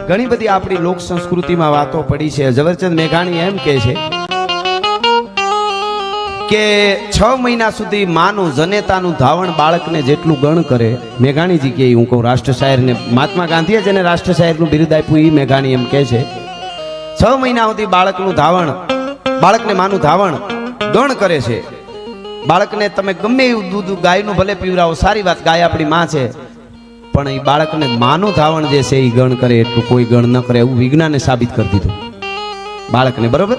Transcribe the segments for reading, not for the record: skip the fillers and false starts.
ઘણી બધી આપણી લોક સંસ્કૃતિમાં વાતો પડી છે. ઝવેરચંદ મેઘાણી એમ કહે છે કે 6 મહિના સુધી માનું જનેતાનું ધાવણ બાળકને જેટલું ગણ કરે, મેઘાણીજી કે હું કહું રાષ્ટ્ર શાયરને, મહાત્મા ગાંધીએ જેને રાષ્ટ્ર શાયરનું બિરુદ આપ્યું એ મેઘાણી એમ કહે છે 6 મહિના સુધી બાળકનું ધાવણ, બાળકને માનું ધાવણ ગણ કરે છે. બાળકને તમે ગમે એવું દૂધ ગાયનું ભલે પીવરાવો, સારી વાત, ગાય આપણી માં છે, પણ એ બાળકને માનું ધાવણ જે છે એ ગણ કરે એટલું કોઈ ગણ ન કરે, એવું વિજ્ઞાને સાબિત કરી દીધું બાળકને. બરોબર?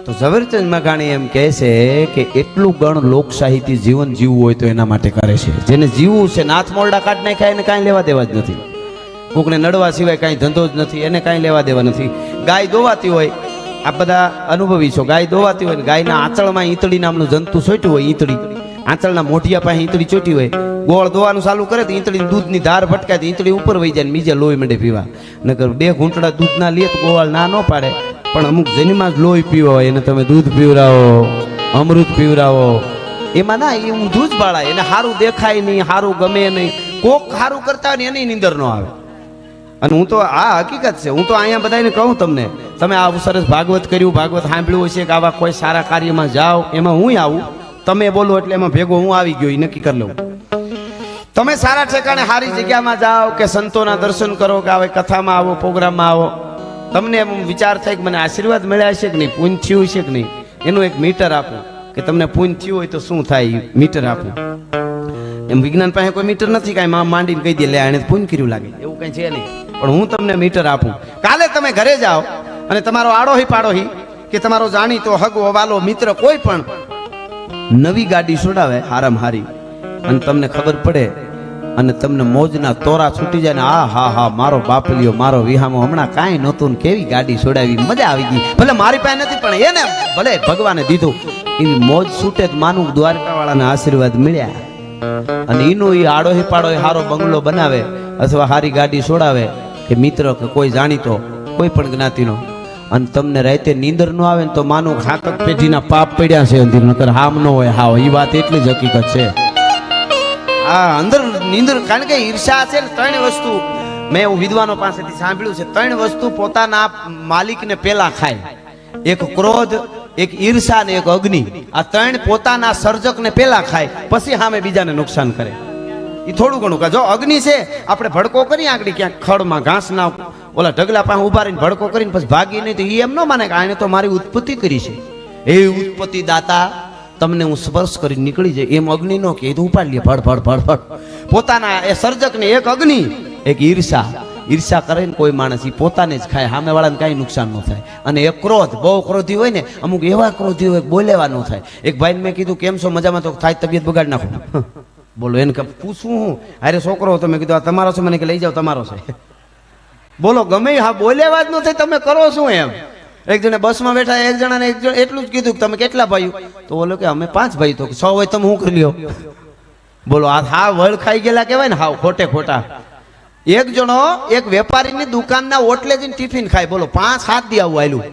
તો ઝવેરચંદ મેઘાણી એમ કહે છે કે એટલું ગણ લોક સાહિત્ય જીવન જીવવું હોય તો એના માટે કરે છે. જેને જીવવું છે, નાથ મોરડા કાઢ નાખ્યા એને કાંઈ લેવા દેવા જ નથી. કોકને નડવા સિવાય કાંઈ ધંધો જ નથી, એને કાંઈ લેવા દેવા નથી. ગાય દોવાતી હોય, આ બધા અનુભવી છો, ગાય દોવાતી હોય, ગાયના આંચળમાં ઈંતળી નામનું જંતુ ચોટ્યું હોય, ઈંતળી આંચળના મોઢિયા પાસે ઈંતળી ચોટી હોય, ગોળ દોવાનું ચાલુ કરે તો ઈંતળી દૂધની ધાર ભટકાય તો ઈંતળી ઉપર વહી જાય, બીજે લોહી મંડે પીવા. નકર 2 ઘૂંટડા દૂધના લે તો ગોવાળ ના ન પાડે, પણ અમુક જેનીમાં જ લોહી પીવો હોય એને તમે દૂધ પીવરાવો, અમૃત પીવરાવો, એમાં ના, એ ઊંધું જ બાળાય. એને સારું દેખાય નહીં, સારું ગમે નહીં, કોક સારું કરતા હોય ને એની નીંદર ન આવે. અને હું તો આ હકીકત છે, હું તો અહીંયા બધાને કહું તમને, તમે આવું સરસ ભાગવત કર્યું, ભાગવત સાંભળ્યું હશે કે આવા કોઈ સારા કાર્યમાં જાઓ, એમાં હું આવું, તમે બોલો એટલે એમાં ભેગો હું આવી ગયો, એ નક્કી કરી લઉં. તમે સારા ઠેકાણે સારી જગ્યામાં જાઓ કે સંતોના દર્શન કરો કે આવે કથામાં આવો, પ્રોગ્રામમાં આવો, તમને એમ વિચાર થાય કે મને આશીર્વાદ મળ્યા છે કે નહીં, પુણ્ય થયું છે કે નહીં, એનું એક મીટર આપું કે તમને પુણ્ય થયું હોય તો શું થાય, મીટર આપું. એમ વિજ્ઞાન પાસે કોઈ મીટર નથી, કાંઈ માંડીને કહી દે લે એને પુણ્ય કર્યું લાગે, એવું કંઈ છે નહીં. પણ હું તમને મીટર આપું. કાલે તમે ઘરે જાઓ અને તમારો આડોહી પાડોહી કે તમારો જાણીતો હગવો વાલો મિત્ર કોઈ પણ નવી ગાડી છોડાવે હારામ હારી, અને તમને ખબર પડે અને તમને મોજના તોરા છૂટી જાય ને, આ હા હા મારો બાપલિયો, મારો વિહામો હમણાં કાંઈ નહોતું ને કેવી ગાડી છોડાવી, મજા આવી ગઈ, ભલે મારી પાસે નથી પણ એને ભલે ભગવાને દીધું, એવી મોજ છૂટે જ માનું દ્વારકાવાળાના આશીર્વાદ મળ્યા. અને એનું એ આડોહી પાડોહી હારો બંગલો બનાવે અથવા હારી ગાડી છોડાવે કે મિત્ર કે કોઈ જાણીતો કોઈ પણ જ્ઞાતિનો, અને તમને રાતે નીંદર ન આવે ને તો માનું ખાતક પેઢીના પાપ પડ્યા છે અંદર, નકર હામ ન હોય હાવ. એ વાત એટલી જ હકીકત છે. આ અંદર નીંદર, કારણ કે ઈર્ષા છે ને 3 વસ્તુ મેં એવું વિદ્વાનો પાસેથી સાંભળ્યું છે, 3 વસ્તુ પોતાના માલિકને પેલા ખાય, એક ક્રોધ, એક ઈર્ષા ને એક અગ્નિ. આ 3 પોતાના સર્જકને પેલા ખાય, પછી સામે બીજાને નુકસાન કરે. એ થોડું ઘણું કે જો અગ્નિ છે, આપણે ભડકો કરીએ આગળ ક્યાંક ખડમાં ઘાસના ઓલા ઢગલા પાસે ઉભા રહીને ભડકો કરીને પછી ભાગી નહીં તો એ એમ ન માને કે આને તો મારી ઉત્પત્તિ કરી છે, એ ઉત્પત્તિ દાતા તમને હું સ્પર્શ કરી નીકળી જાય, એમ અગ્નિ નો કે ઉપાડી લે ભડ ભડ ભડ ભડ. પોતાના એ સર્જકને એક અગ્નિ, એક ઈર્ષા. ઈર્ષા કરે ને કોઈ માણસ એ પોતાને જ ખાય, સામે વાળાને કાંઈ નુકસાન ન થાય. અને એક ક્રોધ, બહુ ક્રોધી હોય ને, અમુક એવા ક્રોધી હોય બોલેવા ન થાય. એક ભાઈને મેં કીધું કેમ છો, મજામાં? તો થાય તબિયત બગાડી નાખો. બોલો એને કે પૂછવું હું, અરે છોકરો તમે કીધું આ તમારો છે, મને કે લઈ જાઓ તમારો છે. બોલો ગમે હા બોલેવા જ ન થાય, તમે કરો શું એમ. એક જણે બસમાં બેઠા, એક જણાને એક જણ એટલું જ કીધું કે તમે કેટલા ભાઈઓ? તો બોલો કે અમે 5 ભાઈ. તો 6 હોય તમે શું કરી લ્યો? બોલો આ હા વળ ખાઈ ગયેલા કહેવાય ને, હાવ ખોટે ખોટા. એક જણો એક વેપારીની દુકાનના ઓટલે જઈને ટિફિન ખાય, બોલો 5-7 દી આવું આયલું.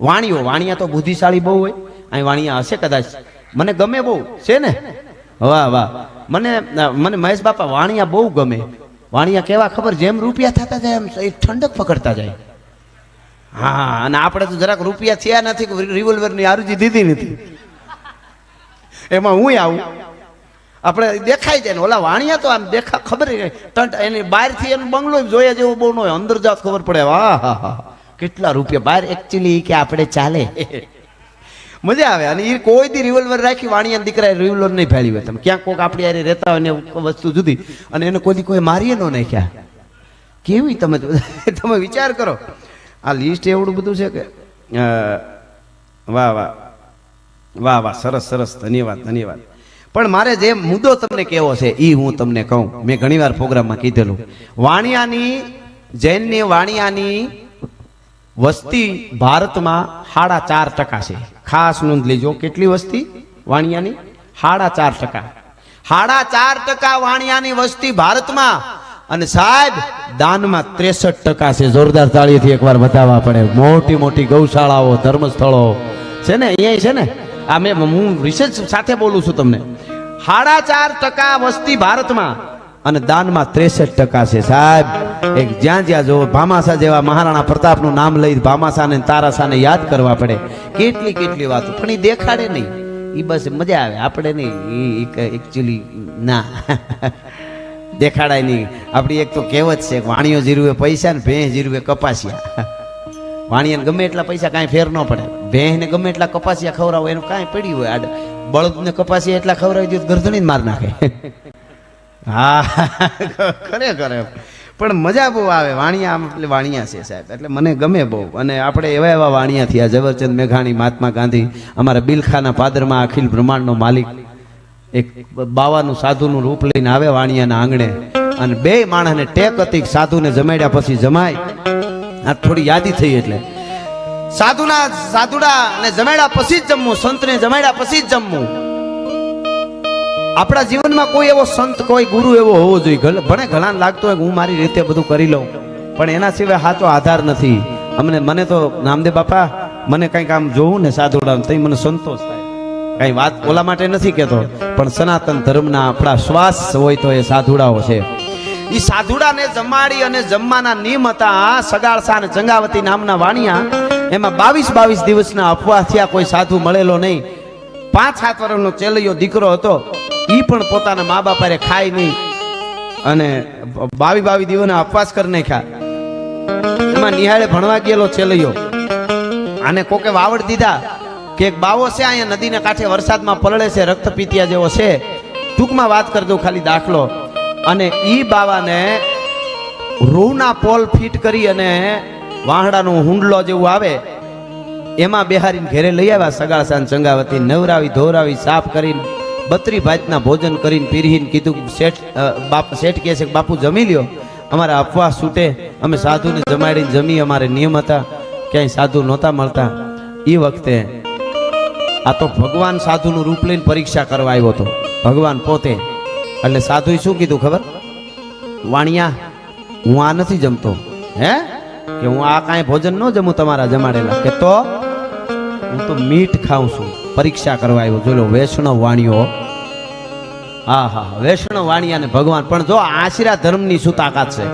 વાણિયો, વાણિયા તો બુદ્ધિશાળી બહુ હોય, અહીં વાણિયા હશે કદાચ, મને ગમે બહુ છે ને. વાહ વાહ, મને મહેશ બાપા વાણિયા બહુ ગમે. વાણિયા કેવા ખબર, જેમ રૂપિયા થતા જાય એમ ઠંડક પકડતા જાય. હા, અને આપણે તો જરાક રૂપિયા થયા નથી, રિવોલ્વરની આરુજી દીધી નથી, એમાં હું આવું આપણે દેખાય જાય ને. ઓલા વાણિયા તો આમ દેખા ખબર એની બહારથી એનું બંગલો જોયા જેવો બહુ ન હોય, અંદર જાત ખબર પડે વાહ હા હા કેટલા રૂપિયા. બહાર એકચ્યુઅલી કે આપણે ચાલે, મજા આવે. અને એ કોઈ દી રિવોલ્વર રાખી વાણિયા દીકરા રિવોલ્વર નહીં ફેળી હોય. તમે ક્યાંક કોઈક આપણી યારે રહેતા હોય ને વસ્તુ જુદી, અને એને કોઈ મારીએ ન નાખ્યા. કેવી તમે વિચાર કરો, આ લિસ્ટ એવડું બધું છે કે વાહ વાહ વાહ વાહ, સરસ સરસ, ધન્યવાદ ધન્યવાદ. પણ મારે જે મુદ્દો તમને કહેવો છે એ હું તમને કહું. મેં ઘણીવાર પ્રોગ્રામમાં કીધેલું, વાણિયાની જૈનની વાણિયાની વસ્તી ભારતમાં 4.5% છે. ખાસ નોંધ લેજો, કેટલી વસ્તી વાણિયાની? 4.5%. 4.5% વાણિયાની વસ્તી ભારતમાં, અને સાહેબ દાનમાં 63% છે. જોરદાર તાળીથી એકવાર બતાવવા પડે. મોટી મોટી ગૌશાળાઓ, ધર્મસ્થળો છે ને અહીંયા છે ને. આ હું રિસર્ચ સાથે બોલું છું તમને. 4.5% વસ્તી ભારતમાં અને દાનમાં 63% છે સાહેબ. એક જ્યાં જ્યાં જો ભામાસા જેવા મહારાણા પ્રતાપનું નામ લઈ ભામાસાને તારાસાને યાદ કરવા પડે. કેટલી કેટલી વાતો પણ એ દેખાડે નહીં. એ બસ મજા આવે આપણે નહીં. એ એકચ્યુઅલી ના દેખાડાય નહીં. આપણી એક તો કહેવત છે, વાણિયો જીરવે પૈસા ને ભેંસ જીરવે કપાસિયા. વાણિયાને ગમે એટલા પૈસા કાંઈ ફેર ન પડે, ભેંસને ગમે એટલા કપાસિયા ખવડાવો એનું કાંઈ પડી હોય. આડ બળદને કપાસિયા એટલા ખવડાવી દો ગરદણી માર નાખે. હા ખરેખર પણ મજા બહુ આવે. વાણિયા આમ એટલે વાણિયા છે સાહેબ, એટલે મને ગમે બહુ. અને આપણે એવા એવા વાણિયા થયા, ઝવેરચંદ મેઘાણી, મહાત્મા ગાંધી, અમારા બિલખાના પાદરમાં અખિલ બ્રહ્માંડનો માલિક એક બાવાનું સાધુનું રૂપ લઈને આવે વાણિયાના આંગણે, અને બે માણસને ટેક હતી. સાધુને જમાડ્યા પછી જમાય. આ થોડી યાદી થઈ એટલે સાધુડા ને જમાડ્યા પછી જ જમવું, સંતને જમાડ્યા પછી જ જમવું. આપણા જીવનમાં કોઈ એવો સંત, કોઈ ગુરુ એવો હોવો જોઈએ. ભણે ઘણા લાગતો હોય કે હું મારી રીતે બધું કરી લઉં, પણ એના સિવાય હાચો આધાર નથી. મને તો નામદેવ બાપા, મને કંઈક આમ જોવું ને સાધુડા તો મને સંતોષ થાય. કઈ વાત ઓલા માટે નથી કહેતો, પણ સનાતન ધર્મના આપણા શ્વાસ હોય તો એ સાધુડાઓ છે. એ સાધુડાને જમાડી અને જમવાના નિયમ હતા. સગાળસા અને ચંગાવતી નામના વાણિયા, એમાં 22 દિવસના અપવાસ થયા. કોઈ સાધુ મળેલો નહીં. 5-7 વર્ષનો ચેલૈયો દીકરો હતો. ઈ પણ પોતાના મા બાપ હારે ખાય નહીં અને 22 દિવસના ઉપવાસ કરી નાખ્યા. એમાં નિહાળે ભણવા ગયેલો ચેલૈયો, આને કોકે વાવડ દીધા કે એક બાવો છે અહીંયા નદીના કાંઠે વરસાદમાં પલળે છે, રક્તપીતિયા જેવો છે. ટૂંકમાં વાત કરી દઉં ખાલી દાખલો. અને ઈ બાવાને રૂના પોલ ફિટ કરી અને વાહડાનો હુંડલો જેવું આવે એમાં બેહારીને ઘરે લઈ આવ્યા. સગાળસાન ચંગાવતી નવરાવી ધોરાવી સાફ કરીને 32 ભાતના ભોજન કરીને પીરહીને કીધું, શેઠ કહે છે કે બાપુ જમી લ્યો, અમારા અપવાસ છૂટે. અમે સાધુને જમાડીને જમી. અમારે નિયમ હતા, ક્યાંય સાધુ નહોતા મળતા. એ વખતે આ તો ભગવાન સાધુનું રૂપ લઈને પરીક્ષા કરવા આવ્યો હતો, ભગવાન પોતે. એટલે સાધુએ શું કીધું ખબર? વાણિયા, હું આ નથી જમતો. હે કે હું આ કાંઈ ભોજન ન જમું તમારા જમાડેલા? કે તો હું તો મીઠ ખાઉં છું. પરીક્ષા કરવા આવ્યો. જોઈ લો, વૈષ્ણવ વાણિયો. હા હા, વૈષ્ણવ વાણિયા ને ભગવાન. પણ જો આશીર્વાદ ધર્મની શું તાકાત છે.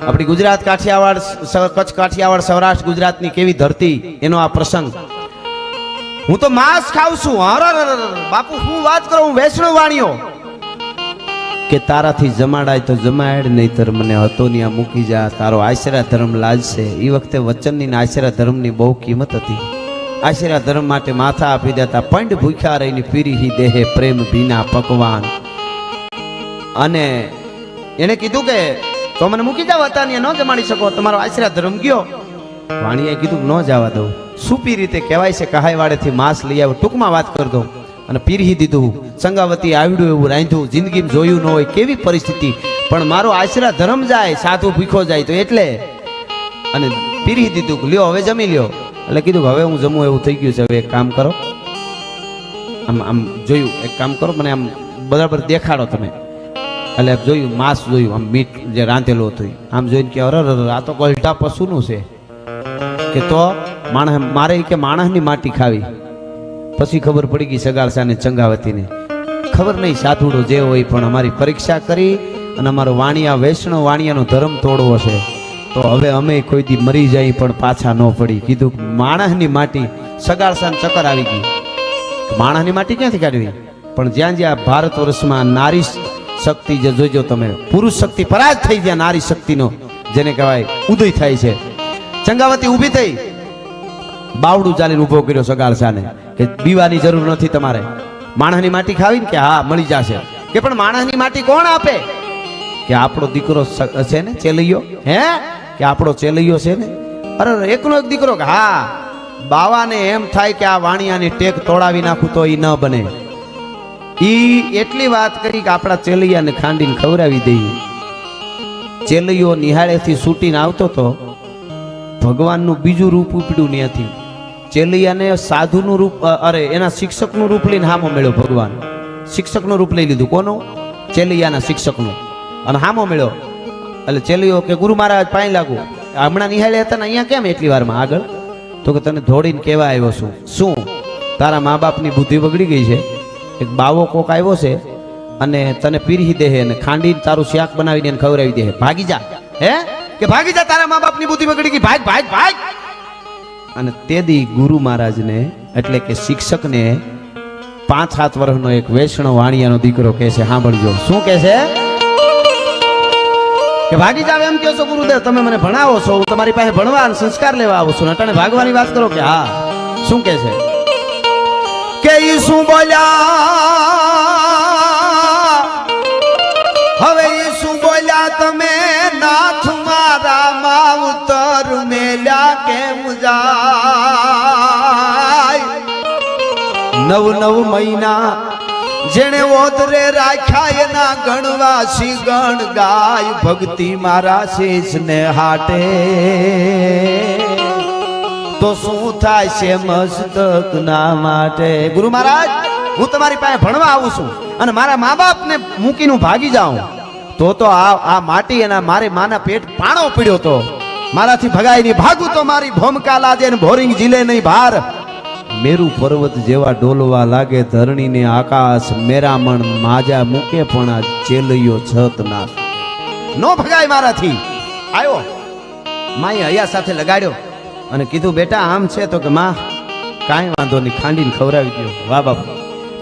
આપણી ગુજરાત કાઠિયાવાડ, કચ્છ કાઠિયાવાડ, સૌરાષ્ટ્ર ગુજરાતની કેવી ધરતી, એનો આ પ્રસંગ. હું તો માંસ ખાઉં છું. બાપુ હું વાત કરું, હું વૈષ્ણવ વાણિયો. કે તારાથી જમાડાય તો જમાડ, નહીતર મને હતો ને આ મૂકી જા. તારો આશીર્વાદ ધર્મ લાજશે. એ વખતે વચનની આશીર્વાદ ધર્મની બહુ કિંમત હતી. આશીર્વાદ ધર્મ માટે માથા આપી દેતા. પંડ ભૂખ્યા રહીને પીરી દેહે પ્રેમ ભીના પકવાન. અને એને કીધું કે તો મને મૂકી જાવ, હતા ને ન જમાડી શકો, તમારો આશીર્વાદ ધર્મ ગયો. વાણીએ કીધું ન જવા દઉં. સુપી રીતે કહેવાય છે, કહાઈ વાડેથી માંસ લઈ આવ્યો. ટૂંકમાં વાત કરી દઉં. અને પીરહી દીધું. સંગાવતી આવડ્યું એવું રાંધ્યું. જિંદગીમાં જોયું ન હોય કેવી પરિસ્થિતિ, પણ મારો આશીર્વાદ ધર્મ જાય, સાધુ ભૂખો જાય તો એટલે. અને પીરહી દીધું, લ્યો હવે જમી લ્યો. એટલે કીધું હવે હું જમું એવું થઈ ગયું છે. હવે એક કામ કરો, આમ જોયું, એક કામ કરો, મને આમ બરાબર દેખાડો તમે. એટલે જોયું, માંસ જોયું, આમ મીઠ જે રાંધેલું હતું. આમ જોઈને કે અરે આ તો ગલટા પશુનું છે. કે તો મારે કે માણસની માટી ખાવી. પછી ખબર પડી ગઈ સગાળસાને ચંગાવતીને. ખબર નહીં સાધુડો જે હોય, પણ અમારી પરીક્ષા કરી અને અમારો વાણિયા, વૈષ્ણવ વાણિયાનો ધર્મ તોડવો છે. તો હવે અમે કોઈ દી મરી જાય પણ પાછા ન પડી. કીધું માણસની માટી. સગાળસાને ચક્કર આવી ગઈ. માણસની માટી ક્યાંથી કાઢવી? પણ જ્યાં જ્યાં ભારત વર્ષમાં નારી શક્તિ, જે જોઈજો તમે, પુરુષ શક્તિ પરાજ થઈ ગયા. નારી શક્તિનો જેને કહેવાય ઉદય થાય છે. ચંગાવતી ઊભી થઈ, બાવડું ચાલીને ઊભો કર્યો સગાળસાને કે બીવાની જરૂર નથી તમારે. માણસની માટી ખાવી ને? કે હા મળી જશે. કે પણ માણસની માટી કોણ આપે? કે આપણો દીકરો છે ને ચેલૈયો. હે કે આપણો ચેલૈયો છે ને? અરે એકનો એક દીકરો. કે હા. બાવાને એમ થાય કે આ વાણિયાની ટેક તોડાવી નાખું તો એ ન બને. ઈ એટલી વાત કરી કે આપણા ચેલૈયાને ખાંડીને ખવડાવી દઈએ. ચેલૈયો નિહાળેથી છૂટીને આવતો તો ભગવાનનું બીજું રૂપ ઉપડ્યું ત્યાંથી. ચેલૈયાને સાધુનું રૂપ, અરે એના શિક્ષકનું રૂપ લઈને હામો મળ્યો ભગવાન. શિક્ષકનું રૂપ લઈ લીધું. કોનું? ચેલૈયાના શિક્ષકનું. અને હામો મળ્યો. એટલે ચેલૈયો કે ગુરુ મહારાજ પાણી લાગુ. હમણાં નિહાળ્યા હતા ને, અહીંયા કેમ એટલી વારમાં આગળ? તો કે તને ધોડીને કહેવા આવ્યો છું. શું? તારા મા બાપની બુદ્ધિ બગડી ગઈ છે. એક બાવો કોક આવ્યો છે અને તને પીરહી દે અને ખાંડી તારું શાક બનાવીને એને ખવડાવી દે ભાગી જા હે કે ભાગી જા તારા મા બાપની બુદ્ધિ બગડી ગઈ ભાગ ભાગ ભાગ અને તે દી ગુરુ મહારાજને એટલે કે શિક્ષકને 5-7 વર્ષનો એક વૈષ્ણવ વાણિયાનો દીકરો કહે છે સાંભળજો શું કહે છે કે ભાગી જાવ એમ કહો છો ગુરુદેવ તમે મને ભણાવો છો હું તમારી પાસે ભણવા અને સંસ્કાર લેવા આવું છું અટાણે ભાગવાની વાત કરો કે હા શું કહે છે કે ઈ શું બોલ્યા હવે ઈ શું બોલ્યા તમે નાથ મારા માવતર મેલ્યા કેમ જાય 9 મહિના જેણે ઓદરે રાખ્યા એના ગણવાસી ગણ ગાય ભક્તિ મારા શેષને હાટે તો શું થાય છે મસ્તક ના માટે ગુરુ મહારાજ હું તમારી પાસે ભણવા આવું છું અને મારા મા બાપને મૂકીને ભાગી જાઉં તો આ માટી એના મારે માના પેટ પાણો પીડ્યો તો મારાથી ભગાય નહીં ભાગું તો મારી ભોમકા લાજે ને ભોરિંગ જીલે નહીં ભાર મેરુ પર્વત જેવા ડોલવા લાગે ધરણીને આકાશ મેરામણ માજા મૂકે પણ આ ચેલૈયો છત ના નો ભગાય મારાથી આવ્યો માએ હૈયા સાથે લગાડ્યો અને કીધું બેટા આમ છે તો કે માં કાંઈ વાંધો નહીં ખાંડીને ખવડાવી દો વાહ બાપુ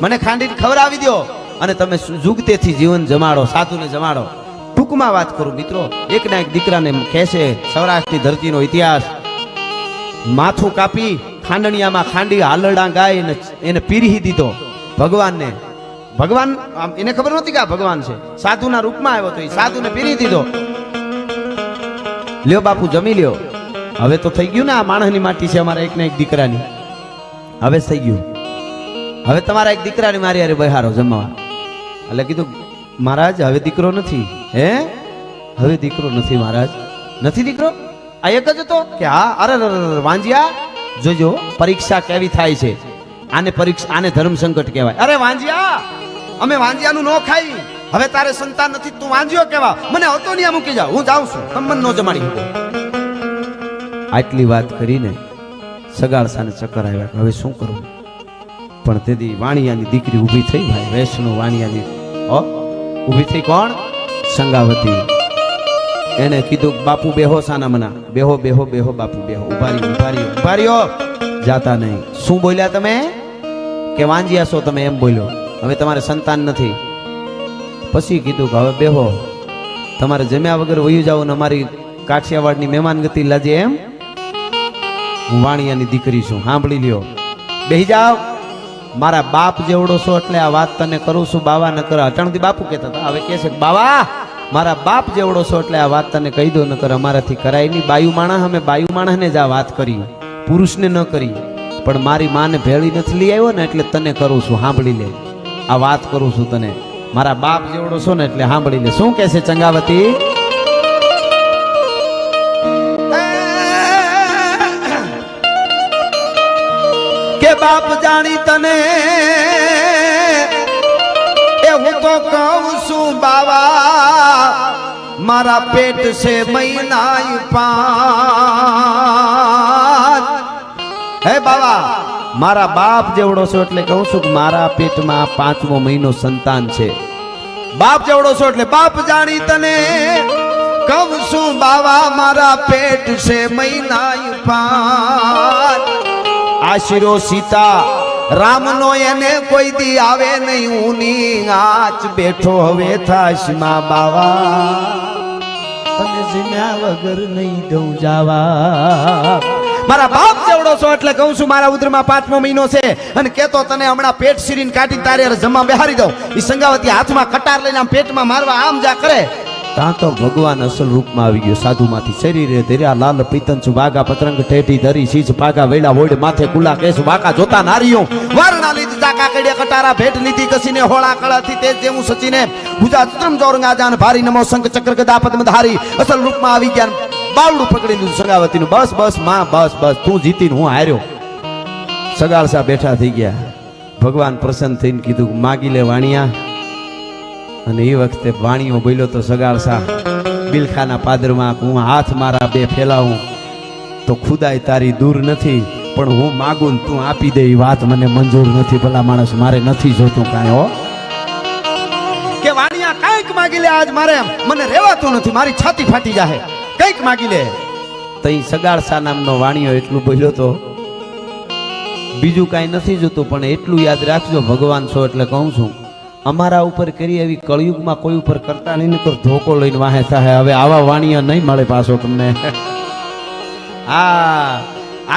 મને ખાંડીને ખવડાવી દો અને તમે જુગતેથી જીવન જમાડો સાધુને જમાડો ટૂંકમાં વાત કરું મિત્રો એકના એક દીકરાને કહેશે સૌરાષ્ટ્રની ધરતીનો ઇતિહાસ માથું કાપી ખાંડણિયામાં ખાંડી હાલરડા ગાય એને પીરહી દીધો ભગવાનને ભગવાન એને ખબર નહોતી કે આ ભગવાન છે સાધુના રૂપમાં આવ્યો તો એ સાધુને પીરહી દીધો લ્યો બાપુ જમી લ્યો હવે તો થઈ ગયું ને આ માણસની માટી છે અમારા એકના એક દીકરાની હવે થઈ ગયું હવે તમારા એક દીકરાની મારી હારે બહારો જમવા એટલે કીધું મહારાજ હવે દીકરો નથી હે હવે દીકરો નથી મહારાજ નથી દીકરો આ એક જ હતો કે હા અરે વાંજિયા જોજો પરીક્ષા કેવી થાય છે આને પરીક્ષા આને ધર્મ સંકટ કહેવાય અરે વાંજિયા અમે વાંજિયાનું નો ખાઈ હવે તારે સંતાન નથી તું વાંજ્યો કેવા મને હતો નહીં મૂકી જાવ હું જાઉં છું તમને નો જમાડી આટલી વાત કરીને સગાળસાને ચક્કર આવ્યા હવે શું કરવું પણ તેથી વાણિયાની દીકરી ઊભી થઈ ભાઈ વૈષ્ણવ વાણિયાની ઊભી થઈ કોણ સંગાવતી એને કીધું બાપુ બેહો સાના મના બેહો બેહો બેહો બાપુ બેહો ઉભા રહ્યો જાતા નહીં શું બોલ્યા તમે કે વાંજ્યા છો તમે એમ બોલ્યો હવે તમારે સંતાન નથી પછી કીધું કે હવે બેહો તમારે જમ્યા વગર વયું જાવ ને અમારી કાઠિયાવાડની મહેમાન ગતિ લાજે એમ હું વાણિયાની દીકરી છું સાંભળી લ્યો બેહી જાવ મારા બાપ જેવડો છો એટલે આ વાત તને કરું છું બાવા ન કર અટાણથી બાપુ કહેતા હતા હવે કહે છે બાવા મારા બાપ જેવડો છો એટલે આ વાત તને કહી દો ન કર અમારાથી કરાય નહીં બાયુ માણસ અમે બાયુ માણસને જ આ વાત કરી પુરુષને ન કરી પણ મારી માને ભેળી નથી લઈ આવ્યો ને એટલે તને કરું છું સાંભળી લે આ વાત કરું છું તને મારા બાપ જેવડો છો ને એટલે સાંભળી લે શું કહે છે ચંગાવતી કે બાપ જાણી તને એ હું તો કહું છું બાવા મારા પેટ છે મહિના 5 હે બાવા મારા બાપ જેવડો છો એટલે કહું છું કે મારા પેટમાં 5મો મહિનો સંતાન છે બાપ જેવડો છો એટલે બાપ જાણી તને કહું છું બાવા મારા પેટ છે મહિના 5 આશીરો સીતા રામનો એને કોઈ દી આવે નહીં ઊની આચ બેઠો હવે થાશ માં બાવા તને જીમ્યા વગર નહીં દઉં જાવા મારા બાપ જેવડો છો એટલે કહું છું મારા ઉદરમાં 5મો મહિનો છે અને કેતો તને હમણાં પેટ શીરીને કાઢી તારે જમા બેહારી દઉં ઈ સંગાવતી હાથમાં કટાર લઈને આમ પેટમાં મારવા આમ જા કરે ત્યાં તો ભગવાન અસલ રૂપમાં આવી ગયો સાધુમાંથી શરીરે ધર્યા લાલ પીતંચુ વાગા પતરંગ ટેઢી ધરી શીજ પાગા વેડા હોડ માથે કુલા કેસ વાકા જોતા નારીઓ વારના લીધી ચાકા કડિયા કટારા ભેટ લીધી કસીને હોળા કળાથી તેજ જેવું સચીને ભુજા ચત્રમ ચોરંગા જાન ભારી નમો શંખ ચક્ર ગદા પદ્મધારી અસલ રૂપમાં આવી ગયા બાવડું પકડી લીધું સગાવતીનું બસ બસ માં બસ બસ તું જીતીને હું હાર્યો સગાળસા બેઠા થઈ ગયા ભગવાન પ્રસન્ન થઈને કીધું માગી લે વાણિયા અને એ વખતે વાણીઓ બોલ્યો તો સગાળસા બિલખાના પાદરમાં હું હાથ મારા બે ફેલાવું તો ખુદાય તારી દૂર નથી પણ હું માગું ને તું આપી દે એ વાત મને મંજૂર નથી ભલા માણસ મારે નથી જોતું કાંઈ હો વાણિયા કંઈક માગી લે, આજ મારે મને રહેવાતું નથી, મારી છાતી ફાટી જાહે, કંઈક માગી લે. તઈ સગાડસા નામનો વાણિયો એટલું બોલ્યો તો, બીજું કાંઈ નથી જોતું, પણ એટલું યાદ રાખજો, ભગવાન છો એટલે કહું છું, અમારા ઉપર કરી એવી કળિયુગમાં કોઈ ઉપર કરતા નહીં, નકર ધોકો લઈને વાહે થાય. હવે આવા વાણિયા નહીં મળે પાછો તમને. હા,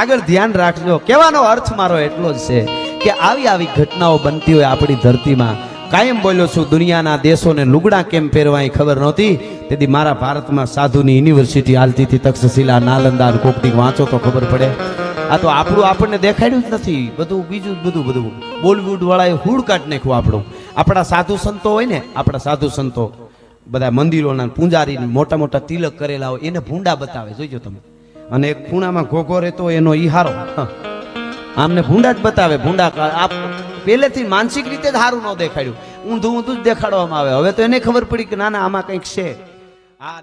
આગળ ધ્યાન રાખજો. કહેવાનો અર્થ મારો એટલો જ છે કે આવી આવી ઘટનાઓ બનતી હોય આપણી ધરતીમાં. કાયમ બોલ્યો છું, દુનિયાના દેશોને લુગડા કેમ પહેરવા એ ખબર નહોતી, તેથી મારા ભારતમાં સાધુની યુનિવર્સિટી હાલતી હતી, તક્ષશિલા, નાલંદા, કોકની વાંચો તો ખબર પડે. આ તો આપણું આપણને દેખાડ્યું જ નથી, બધું બીજું બધું બોલિવૂડ વાળાએ હુડ કાઢ નાખ્યું આપણું. આપણા સાધુ સંતો હોય ને, આપણા સાધુ સંતો બધા મંદિરોના પૂંજારી મોટા મોટા તિલક કરેલા હોય, એને ભૂંડા બતાવે, જોઈજો તમે. અને એક ખૂણામાં ઘોઘો રહેતો એનો ઈહારો, આમને ભૂંડા જ બતાવે. ભૂંડા આપ પહેલેથી માનસિક રીતે જ સારું ન દેખાડ્યું, ઊંધું ઊંધું જ દેખાડવામાં આવે. હવે તો એને ખબર પડી કે ના ના આમાં કંઈક છે. આ